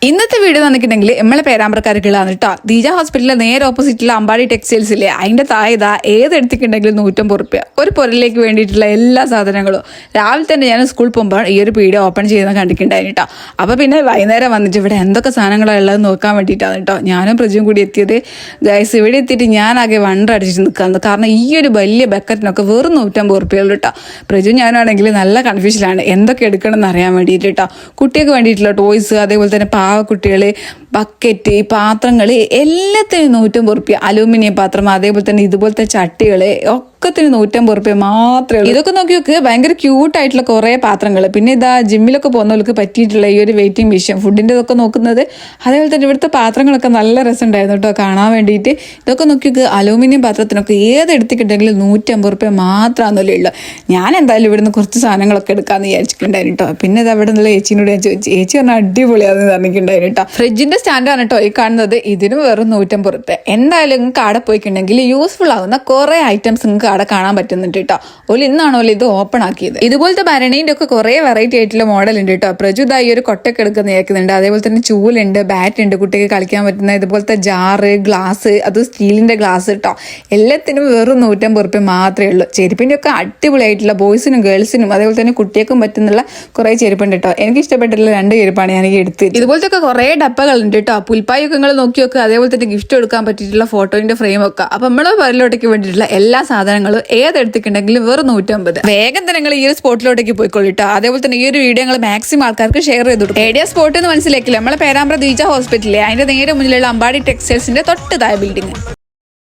ഇന്നത്തെ വീഡിയോ വന്നിട്ടുണ്ടെങ്കിൽ നമ്മളെ പേരാമ്പ്രക്കാർക്കുള്ളതാണ് കേട്ടോ. ദീജ ഹോസ്പിറ്റലിലെ നേരെ ഓപ്പോസിറ്റിലെ അമ്പാടി ടെക്സ്റ്റൈൽസ് ഇല്ലേ, അതിൻ്റെ താഴെ ഏതെടുത്തിട്ടുണ്ടെങ്കിലും 150 റുപ്യ ഒരു പൊരലേക്ക് വേണ്ടിയിട്ടുള്ള എല്ലാ സാധനങ്ങളും. രാവിലെ തന്നെ ഞാൻ സ്കൂളിൽ പോകുമ്പോൾ ഈ ഒരു പീഡിയ ഓപ്പൺ ചെയ്യുന്ന കണ്ടിട്ടുണ്ടായിരുന്നു കേട്ടോ. അപ്പോൾ പിന്നെ വൈകുന്നേരം വന്നിട്ട് ഇവിടെ എന്തൊക്കെ സാധനങ്ങളാണ് ഉള്ളത് നോക്കാൻ വേണ്ടിയിട്ടാണ് കേട്ടോ ഞാനും പ്രജയും കൂടി എത്തിയത്. ഗൈസ്, ഇവിടെ എത്തിയിട്ട് ഞാനാകെ വണ്ടടിച്ചിട്ട് നിൽക്കുന്നത്. കാരണം ഈ ഒരു വലിയ ബക്കറ്റിനൊക്കെ വെറും 150 റുപ്യയുള്ളൂ കേട്ടോ. പ്രജു ഞാനാണെങ്കിൽ നല്ല കൺഫ്യൂഷനിലാണ് എന്തൊക്കെ എടുക്കണം എന്ന് അറിയാൻ വേണ്ടിയിട്ട് കേട്ടോ. കുട്ടികൾക്ക് വേണ്ടിയിട്ടുള്ള ടോയ്സ്, അതേപോലെ തന്നെ പാവക്കുട്ടികൾ, ബക്കറ്റ്, പാത്രങ്ങൾ എല്ലാത്തിനും 150 റുപ്യ. അലൂമിനിയം പാത്രം, അതേപോലെ തന്നെ ഇതുപോലത്തെ ചട്ടികൾ ഒക്കത്തിന് 150 റുപ്യ മാത്രമേ ഉള്ളൂ. ഇതൊക്കെ നോക്കി നോക്ക്, ഭയങ്കര ക്യൂട്ടായിട്ടുള്ള കുറേ പാത്രങ്ങൾ. പിന്നെ ഇതാ ജിമ്മിലൊക്കെ പോകുന്നവർക്ക് പറ്റിയിട്ടുള്ള ഈ ഒരു വെയിറ്റിംഗ് മെഷീൻ, ഫുഡിൻ്റെ ഇതൊക്കെ നോക്കുന്നത്. അതേപോലെ തന്നെ ഇവിടുത്തെ പാത്രങ്ങളൊക്കെ നല്ല രസമുണ്ടായിരുന്നു കേട്ടോ കാണാൻ വേണ്ടിയിട്ട്. ഇതൊക്കെ നോക്കി നോക്ക്, അലൂമിനിയം പാത്രത്തിനൊക്കെ ഏതെടുത്തിട്ടുണ്ടെങ്കിലും 150 റുപ്യ മാത്രമാണെന്നല്ലേ ഉള്ളൂ. ഞാൻ എന്തായാലും ഇവിടുന്ന് കുറച്ച് സാധനങ്ങളൊക്കെ എടുക്കാമെന്ന് വിചാരിച്ചിട്ടുണ്ടായിരുന്നു കേട്ടോ. പിന്നെ ഇത് അവിടെ നിന്നുള്ള ചേച്ചീനോട് ഞാൻ ചോദിച്ചു. ചേച്ചി പറഞ്ഞാൽ അടിപൊളിയാണെന്ന് പറഞ്ഞിട്ടുണ്ടായിരുന്നു കേട്ടോ. ഫ്രിഡ്ജിൻ്റെ സ്റ്റാൻഡാണ് കേട്ടോ ഈ കാണുന്നത്. ഇതിനും വെറും 150 റുപ്യ. എന്തായാലും നിങ്ങൾക്ക് അവിടെ പോയിട്ടുണ്ടെങ്കിൽ യൂസ്ഫുൾ ആവുന്ന കുറേ ഐറ്റംസ് നിങ്ങൾക്ക് അവിടെ കാണാൻ പറ്റുന്നുണ്ട് കേട്ടോ. ഓല് ഇന്നാണോ ഇത് ഓപ്പൺ ആക്കിയത്. ഇതുപോലത്തെ ഭരണീൻ്റെ ഒക്കെ കുറേ വെറൈറ്റി ആയിട്ടുള്ള മോഡൽ ഉണ്ട് കേട്ടോ. പ്രജുദായി ഒരു കൊട്ടൊക്കെ എടുക്കുന്ന കേൾക്കുന്നുണ്ട്. അതേപോലെ തന്നെ ചൂലുണ്ട്, ബാറ്റ് ഉണ്ട്, കുട്ടിക്ക് കളിക്കാൻ പറ്റുന്ന ഇതുപോലത്തെ ജാറ്, ഗ്ലാസ്, അത് സ്റ്റീലിന്റെ ഗ്ലാസ് കേട്ടോ. എല്ലാത്തിനും വെറും 150 റുപ്യ മാത്രമേ ഉള്ളൂ. ചെരുപ്പിന്റെ ഒക്കെ അടിപൊളിയായിട്ടുള്ള ബോയ്സിനും ഗേൾസിനും അതേപോലെ തന്നെ കുട്ടികൾക്കും പറ്റുന്നുള്ള കുറേ ചെരുപ്പുണ്ട് കേട്ടോ. എനിക്ക് ഇഷ്ടപ്പെട്ടിട്ടുള്ള 2 ചെരുപ്പാണ് ഞാൻ എടുത്തത്. ഇതുപോലത്തെ ഒക്കെ കുറേ ഡപ്പകളുണ്ട് കേട്ടോ. പുൽപ്പായൊക്കെ നിങ്ങൾ നോക്കി നോക്കുക. അതേപോലെ തന്നെ ഗിഫ്റ്റ് കൊടുക്കാൻ പറ്റിയിട്ടുള്ള ഫോട്ടോന്റെ ഫ്രെയിം ഒക്കെ. അപ്പൊ നമ്മളെ പരിലോട്ടേക്ക് വേണ്ടിയിട്ടുള്ള എല്ലാ സാധനങ്ങളും ഏതെടുത്തിട്ടുണ്ടെങ്കിലും വെറും 150. വേഗം തന്നെ നിങ്ങൾ ഈ ഒരു സ്പോട്ടിലോട്ടേക്ക് പോയിക്കൊള്ളിട്ടോ. അതേപോലെ തന്നെ ഈ ഒരു വീഡിയോ നിങ്ങൾ മാക്സിമം ആൾക്കാർക്ക് ഷെയർ ചെയ്ത് കൊടുക്കും. ഏരിയ സ്പോട്ട് എന്ന് മനസ്സിലാക്കില്ല, നമ്മളെ പേരാമ്പ്ര ദീജ ഹോസ്പിറ്റലിലെ അതിന്റെ നേരെ മുന്നിലുള്ള അമ്പാടി ടെക്സ്റ്റൈൽസിന്റെ തൊട്ട് താഴെ ബിൽഡിംഗ്.